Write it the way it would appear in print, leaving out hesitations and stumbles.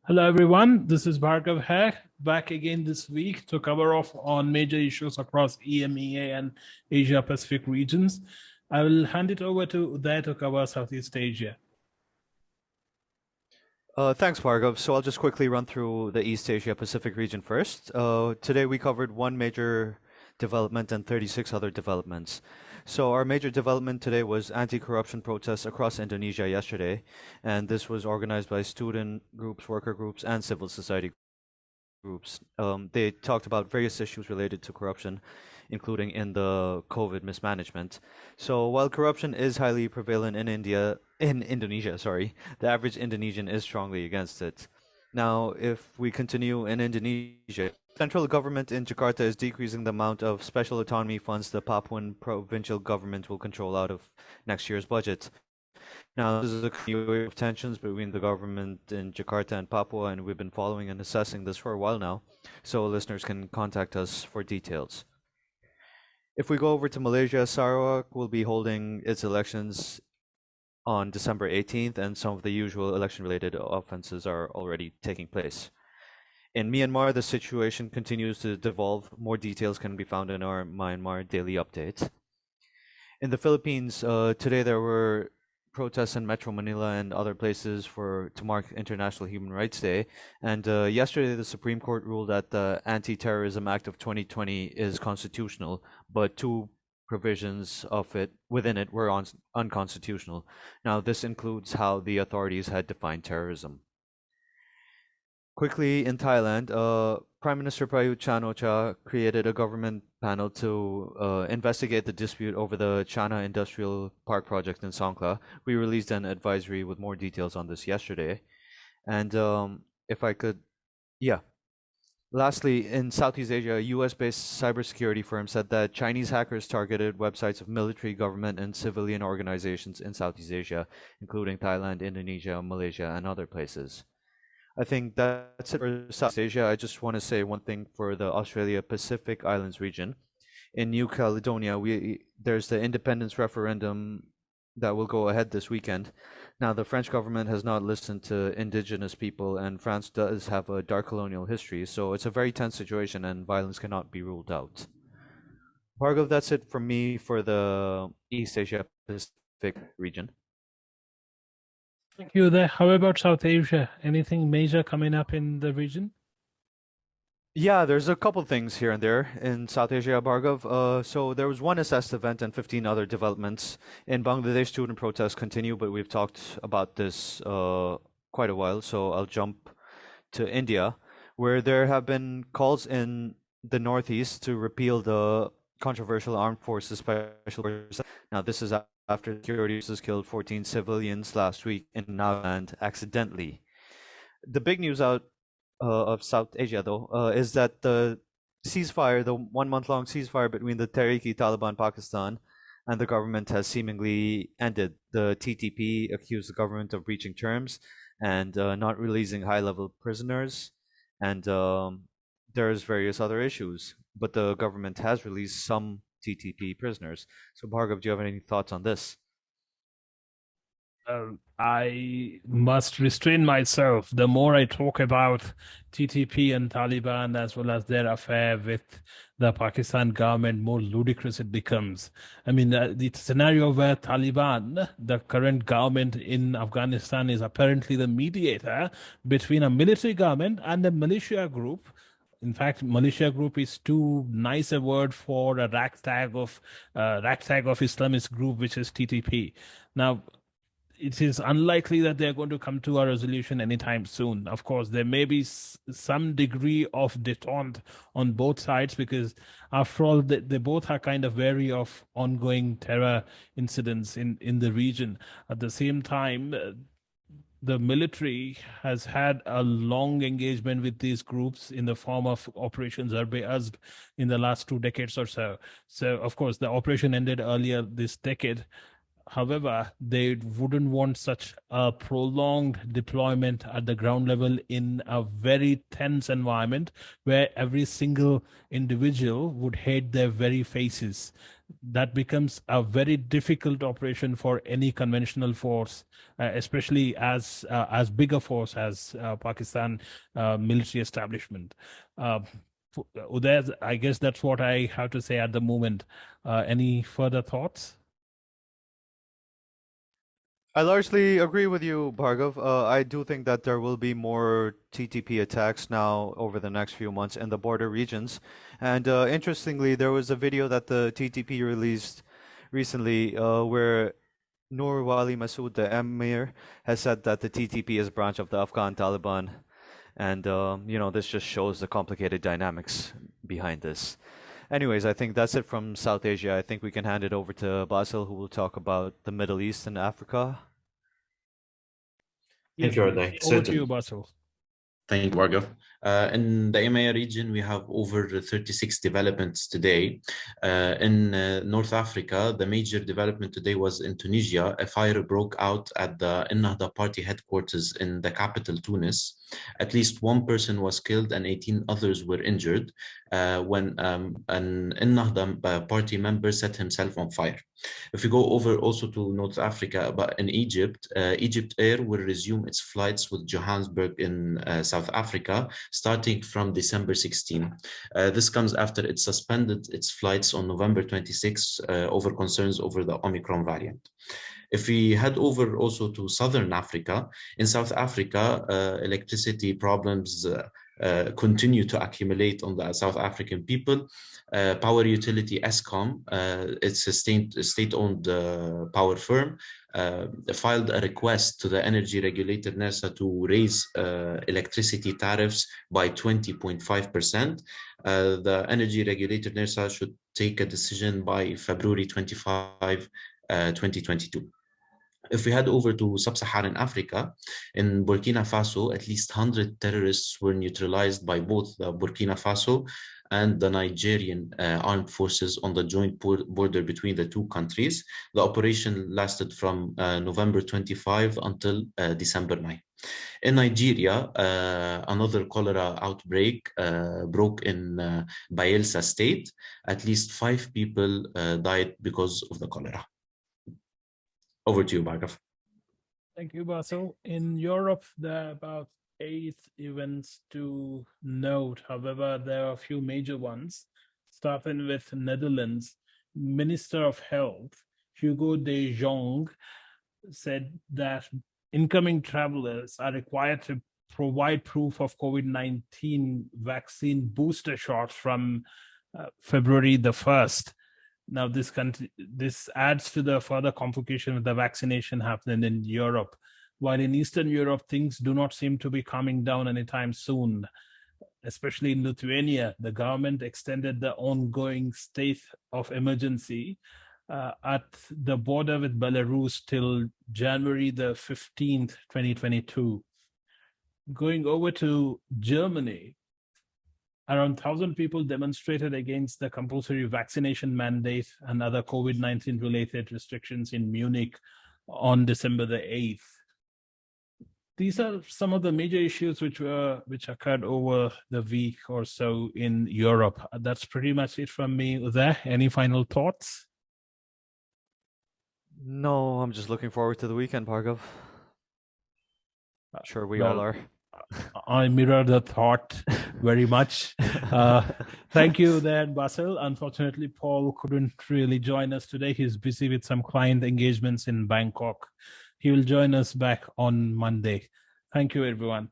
Hello, everyone. This is Bhargav Reddy back again this week to cover off on major issues across EMEA and Asia Pacific regions. I will hand it over to Uday to cover Southeast Asia. Thanks, Bhargav. So I'll just quickly run through the East Asia Pacific region first. Today we covered one major development and 36 other developments. So our major development today was anti-corruption protests across Indonesia yesterday, and this was organized by student groups, worker groups, and civil society groups. They talked about various issues related to corruption, including in the COVID mismanagement. So while corruption is highly prevalent in Indonesia, sorry, the average Indonesian is strongly against it. Now, if we continue in Indonesia, central government in Jakarta is decreasing the amount of special autonomy funds the Papuan provincial government will control out of next year's budget. Now, this is a continuation of tensions between the government in Jakarta and Papua, and we've been following and assessing this for a while now, so listeners can contact us for details. If we go over to Malaysia, Sarawak will be holding its elections on December 18th, and some of the usual election-related offenses are already taking place. In Myanmar, the situation continues to devolve. More details can be found in our Myanmar daily update. In the Philippines, today there were protests in Metro Manila and other places to mark International Human Rights Day. And yesterday, the Supreme Court ruled that the Anti-Terrorism Act of 2020 is constitutional, but two provisions of it within it were unconstitutional. Now, this includes how the authorities had defined terrorism. Quickly, in Thailand, Prime Minister Prayut Chan-o-cha created a government panel to investigate the dispute over the Chana Industrial Park project in Songkhla. We released an advisory with more details on this yesterday. And if I could, yeah. Lastly, in Southeast Asia, a US-based cybersecurity firm said that Chinese hackers targeted websites of military, government, and civilian organizations in Southeast Asia, including Thailand, Indonesia, Malaysia, and other places. I think that's it for South Asia. I just want to say one thing for the Australia Pacific Islands region. In New Caledonia, there's the independence referendum that will go ahead this weekend. Now, the French government has not listened to indigenous people, and France does have a dark colonial history, so it's a very tense situation, and violence cannot be ruled out. Bhargav, that's it from me for the East Asia Pacific region. Thank you, Uday. How about South Asia? Anything major coming up in the region? Yeah, there's a couple things here and there in South Asia, Bhargav. So there was one assessed event and 15 other developments. In Bangladesh, student protests continue, but we've talked about this quite a while, so I'll jump to India, where there have been calls in the Northeast to repeal the controversial Armed Forces Special Forces. Now, this is after security forces killed 14 civilians last week in Nagaland accidentally. The big news out of South Asia, though, is that the ceasefire, the 1 month long ceasefire between the Tehrik-i-Taliban Pakistan and the government has seemingly ended. The TTP accused the government of breaching terms and not releasing high level prisoners. And there's various other issues, but the government has released some TTP prisoners. So, Bhargav, do you have any thoughts on this? I must restrain myself. The more I talk about TTP and Taliban as well as their affair with the Pakistan government, more ludicrous it becomes. I mean, the scenario where Taliban, the current government in Afghanistan, is apparently the mediator between a military government and a militia group. In fact, militia group is too nice a word for a ragtag of Islamist group, which is TTP. Now, it is unlikely that they're going to come to a resolution anytime soon. Of course, there may be some degree of detente on both sides because, after all, they both are kind of wary of ongoing terror incidents in the region. At the same time, the military has had a long engagement with these groups in the form of Operation Zarb-e-Azb in the last 2 decades or so. So, of course, the operation ended earlier this decade. However, they wouldn't want such a prolonged deployment at the ground level in a very tense environment where every single individual would hate their very faces. That becomes a very difficult operation for any conventional force, especially as big a force as Pakistan military establishment. Uh, Uday, I guess that's what I have to say at the moment. Any further thoughts? I largely agree with you, Bhargav. I do think that there will be more TTP attacks now over the next few months in the border regions. And interestingly, there was a video that the TTP released recently where Noor Wali Masood, the emir, has said that the TTP is a branch of the Afghan Taliban. And, this just shows the complicated dynamics behind this. Anyways, I think that's it from South Asia. I think we can hand it over to Basil, who will talk about the Middle East and Africa. Thank Yes, you, please. Uday. Over to Certainly. you, Bassel. Thank you, Bhargav. In the EMEA region, we have over 36 developments today. In North Africa, the major development today was in Tunisia. A fire broke out at the Ennahda party headquarters in the capital, Tunis. At least one person was killed and 18 others were injured when an Ennahda party member set himself on fire. If we go over also to North Africa, but in Egypt, Egypt Air will resume its flights with Johannesburg in South Africa, starting from December 16. This comes after it suspended its flights on November 26 over concerns over the Omicron variant. If we head over also to Southern Africa, in South Africa, electricity problems continue to accumulate on the South African people. Power utility Eskom, it's a state-owned power firm, filed a request to the energy regulator NERSA to raise electricity tariffs by 20.5%. The energy regulator NERSA should take a decision by February 25, 2022. If we head over to sub-Saharan Africa, in Burkina Faso, at least 100 terrorists were neutralized by both the Burkina Faso and the Nigerian armed forces on the joint border between the two countries. The operation lasted from November 25 until December 9. In Nigeria, another cholera outbreak broke in Bayelsa state. At least 5 people died because of the cholera. Over to you, Bhargav. Thank you, Bassel. In Europe, there are about 8 events to note. However, there are a few major ones. Starting with Netherlands, Minister of Health, Hugo de Jong, said that incoming travelers are required to provide proof of COVID-19 vaccine booster shots from February the 1st. Now, this adds to the further complication of the vaccination happening in Europe. While in Eastern Europe, things do not seem to be calming down anytime soon, especially in Lithuania. The government extended the ongoing state of emergency at the border with Belarus till January the 15th, 2022. Going over to Germany, around 1,000 people demonstrated against the compulsory vaccination mandate and other COVID-19 related restrictions in Munich on December the 8th. These are some of the major issues which occurred over the week or so in Europe. That's pretty much it from me. Uday, any final thoughts? No, I'm just looking forward to the weekend, Bhargav. Sure, we all are. I mirror the thought very much. Thank you there, Bassel. Unfortunately, Paul couldn't really join us today. He's busy with some client engagements in Bangkok. He will join us back on Monday. Thank you, everyone.